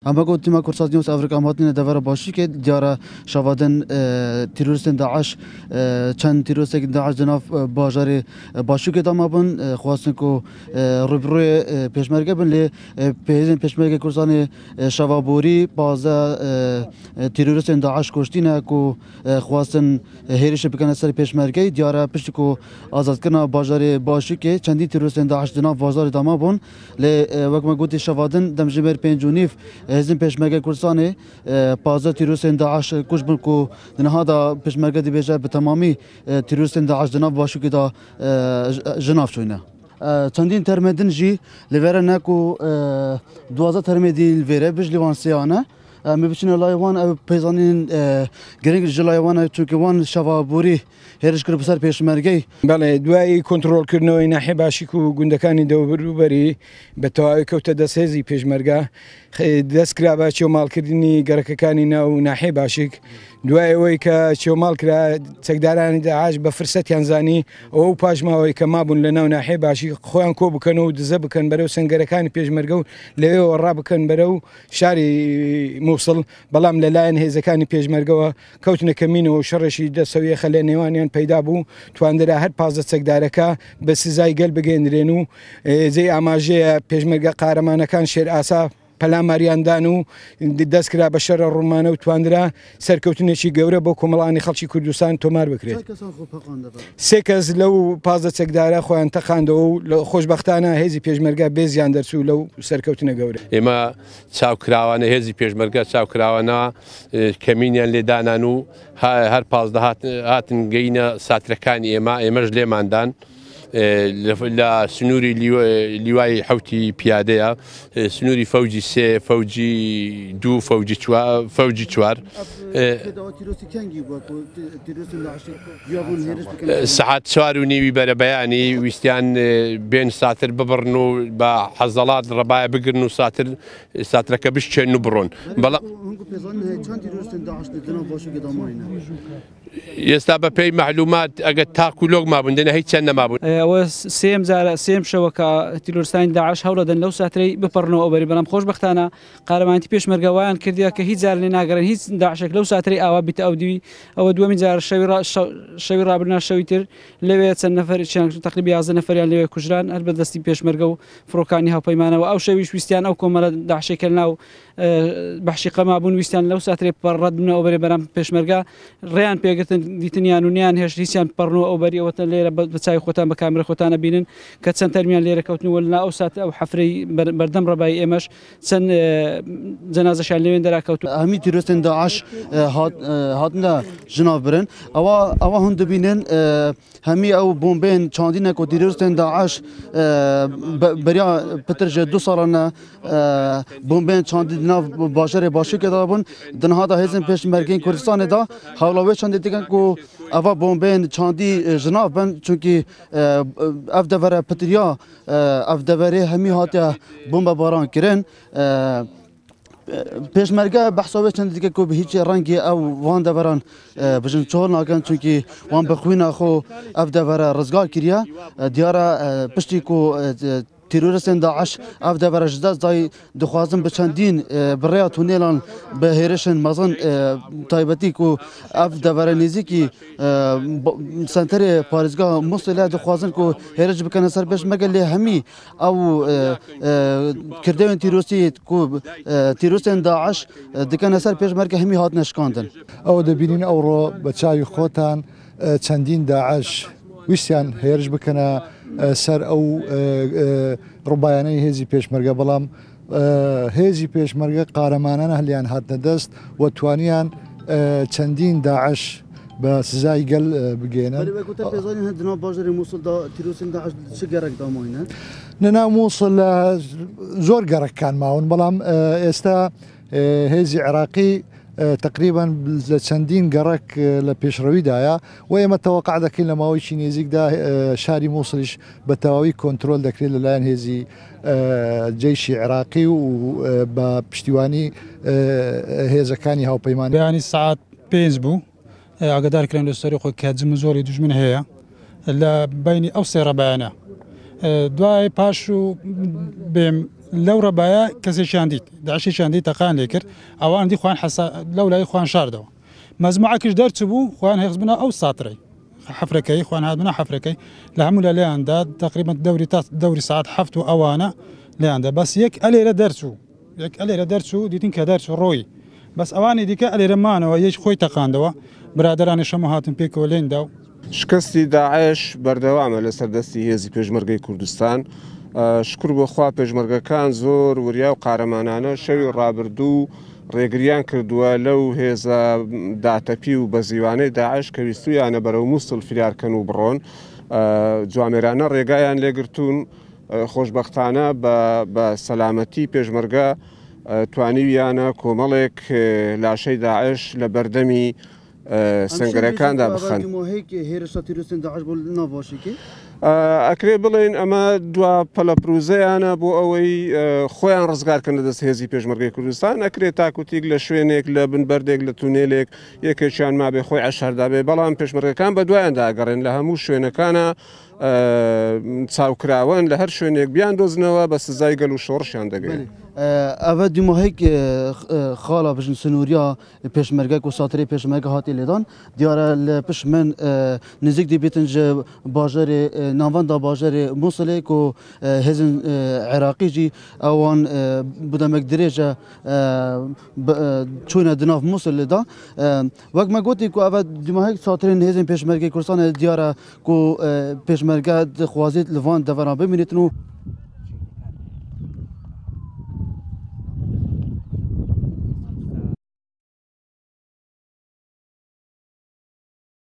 اما قلت ما كورسات نيوس افريقيا ماتنا دفر باشي كي ديارة شوادن تيرورستن داعش چند تيرورست داعش جناف باجاري باشو كي دام بن خواستن كو روبروي پشمرگه بن ل پهزن پشمرگه كورسان شوابوري بازا تيرورستن داعش كشتينه كو خواستن هيرش بكن سر پشمرگه ديارة پشت كو آزاد كنا باجاري باشو كي چندي تيرورستن داعش جناف بازار دام بن ل وقت ما قلت شوادن دمجبر پنجونيف هزم پشمرگه کردستان پازده تیروسین داعش کش بن کو دنها پشمرگه دی بیشه به تمامی تیروسین داعش جناب باشو که دا جناب شوینه چندین ترمدن جی لیوره نکو دوازده ترمدی لیوره بج لیوان سیانه میبچین لایوان پیزانین گرینگ جلایوان چونکه وان شوابوری هرش کرد بسر پشمرگه بله دوای کنترل کردنەوەی ناحیه باشیک و گوندەکانی دەوروبەری بە تەواوی کەوتە دەست هێزی پێشمەرگە دەست کرا بە چێوماڵکردنی گەڕەکەکانی ناو ناحیه باشیک دوای ئەوەی کە چێوماڵ کرا چەکدارانی داعش بە فرسەتیان زانی ئەوە پاژماوەی کە مابوون لە ناو ناحیه باشیک خۆیان کۆ بکەن و دزە بکەن بەرەو سنگەرەکانی پێشمەرگە و لەوێەوە ڕابکەن بەرەو شاری مووسڵ بەڵام لەلایەن هێزەکانی پێشمەرگەوە کەوتنە کەمینەوە و شەڕێکی دەسەویەخە لە نێوانیان پیدا بوو توانرا هەر پازدە چەکدارەکە بە سزای گەل بگەێنرێن و جێی ئاماژەیە پێشمەرگە قارەمانەکان شێر ئاسا پەلاماریاندان و دەست کرا بە شەڕە ڕوومانە و توانرا سەرکەوتنێکی گەورە بۆ کۆمەڵانی خەڵکی کوردستان تۆمار بکرێت. سێ کەس لەو پازدە چەکدارە خۆیان تەقاندەوە و لە خۆشبەختانە هێزی پێشمەرگە بێزیان دەرچوو لەو سەرکەوتنە گەورە. ئێمە چاوکراوانە هێزی پێشمەرگە چاوکراوانە کەمینیان لێدانان و هەر پازدە هاتن گەینە ساترەکانی ئێمەش لێماندان لە سنووری لیوای حوتی پیادەیە سنووری فەوجی سێ فەوجی دوو فەوجی چوار سەعات 4:30 بەرە بەیانی ویستیان بێن ساتر ببڕن و بە حەزەڵات ڕەبایە بگرن و ساترەکە بشکێن و بڕۆن ئێستا بە پێی معلومات ئەگەر تاکو لۆک مابوون دێنە هیچ چەند نەمابوون. ئەوە سێم شەوە کە تیرۆرستانی داعش هەوڵەدەن لەو ساترەی بپەڕنەوە ئەوبەری بەڵام خۆشبەختانە قارەمانیی پێشمەرگە وایان کردیە کە هیچ جار لێ ناگەڕێن هیچ داعشێک لەو ساترەی ئاوا بیتە ئەودوی ئەوە دووەمین جار شەوی ڕابردنا شەوی تر لەوێ چەند نەفەر تقریبی 11 نەفەریان لەوێ کوژران هەر بەدەستی پێشمەرگە و فڕۆکانی هاوپەیمانەوە ئەو شەویش ویستیان ئەو کۆمەڵە داعشێکە ناو بەحشی قەمابوون ویستیان لەو ساترێ پەڕەت بنەوە ئەوبەری بەرام پێشمەرگە ڕێیان پێگرتن دیتنیان و نیان هێشت هیچیان پەڕنەوە ئەوبەری ئەوەتە لێرە بە چاوی خۆتان بە کامرە خۆتانە بینن کە چەند تەرمیان لێرە کەوتنەوە لە ئەو سات ئەو حەفرەی بەردەم ڕەبایی ئێمەش چەند جەنازەشیان لەوێن دەراکەوت. هەمی تیرۆستن داعش هاتنە ژناو برن ئەوە هەن دەبینن هەمی ئەو بۆمبێن چاندینە کۆ تیرۆستن داعش بەریا پترژە 2 ساڵانە بۆمبێن چاندی ناو باژەرێ باشوورکێدا بوون دنهادا هێزن پێشمەرگەی کوردستانێدا هەوڵاوێ چاندی دیکەن کو ئەوە بۆمبێن چاندی ژناو بن چونکی ئەف دەڤەرە پتریا ئەف دەڤەرێ هەمی هاتیە بۆمبە باران kirin پێشمەرگە بەحساوێ چەند دیکە کو بە هیچ ڕەنگی ئەو وان دەڤەران بژن چۆڵ ناکەن چونکی وان بەخوینە خۆ ئەف دەڤەرە ڕزگار کردە دیارە پشتی کو تیرۆرستên داعش ev devere ji dest dayî dixwazin bi çendîn birêya tunêlan bi hêrişên mezin taybetî ku ev devere nêzîkî senterê parêzgeha Mosulê dixwazin ku hêriş bikene ser pêşmerge lê hemî ew kirdewên tîrosiyê ku tîrostên Daeş dikene ser pêşmerge hemî hatine şikandin. Ew dibînin ewro bi çavî xotan çendîn Daeş wîstiyan hêriş bikene سەر ئەو ڕووبایانەی هێزی پێشمەرگە بەڵام هێزی پێشمەرگە قارەمانانە هەلیان هاتنە دەست و توانیان چەندین داعش بە سزای گەل بگێنن. نەناو مووسڵ زۆر گەڕەکان ماون بەڵام ئێستا هێزی عێراقی تقریبا لە چەندین گەڕک لە پێشڕەویدایە و ئێمە تەوەقع دەکەین لە ماوەیەکی نێزیکدا شاری مووسڵیش بە تەواوی کۆنتترۆل دەکرێت لەلایەن هێزی جێیشی عێراقی و بە پشتیوانی هێزەکانی هاوپەیمان. بەیانی سعات 5 بوو ئاگدارکرێن لە سەری خۆی کاتجم زۆری دوژمن هەیە لە بینی ئەو سێ ڕەبایانە دوای پاش و بێم لەو ڕەبایە کەسێکیان دیت داعشیشیان دی تەقان لێ کرد ئەوان دی خوان لەو لای خوان شاردەوە مەزموعەکەش دەرچبوو خوان هێز بنە ئەو ساترەی حفرەکەی خوان هات بنە حفرەکەی لە هەموو لە لێیاندا تقریبا دەوری ساعت هەفت و ئەوانە لێیاندا بەس یەک ئەلێرە دەرچوو یەک ئەلێرە دەرچوو دیتین کە دەرچوو ڕۆی بەس ئەوانی دیکە ئەلێرەمانەوە یەک خۆی تەقاندەوە برادرانی شەمە هاتن پێکەوە لێندا و شکستی داعش بەردەوامە لەسەر دەستی هێزی پێشمەرگەی کوردستان شکر بۆ خوا پێشمەرگەکان زۆر وریا و قارەمانانە شەوی ڕابردوو ڕێگریان کردووە لەو هێزە داتەپی و بە زیوانەی داعش کە ویستویانە بەرەو مووسڵ فریارکەن و بڕۆن جوامێرانە ڕێگایان لێگرتوون خۆشببختانە بە سەلامەتی پێشمەرگە توانیویانە کۆمەڵێک لاشەی داعش لە بەردەمی سنگەرەکاندا بخەن ئەکرێ بڵێن ئەمە دوا پەلەپروزەیانە بۆ ئەوەی خۆیان ڕزگارکەن لە دەست هێزی پێشمەرگەی کوردستان ئەکرێت تاکوتیک لە شوێنێک لە بنبەردێک لە تونێلێک یەکێکیان مابێ خۆی عشاردابێ بەڵام پێشمەرگەکان بە دوایاندا ئەگەڕێن لە هەموو شوێنەکانە چاوکراون لە هەر شوێنێک بیان دۆزنەوە بە سزای گەل و شۆڕشیان دەگەن ئەvە دیمەهێک خاڵا بژن سنووریا پێشمەرگەک و ساتری پێشمەرگە هاتی لێدان دیارە لە پشمن نزیک دیبێتن ji bajarê navenda bajarê Mosulê ku hêzin Iraqî jî ewan bi demek dirêje çûne di nav Mosulê da wek me gotî ku ev dimahek satirên hêzên pêşmergê Kurdistanê diyar e ku pêşmerge dixwazît li van deveran bimînîtin û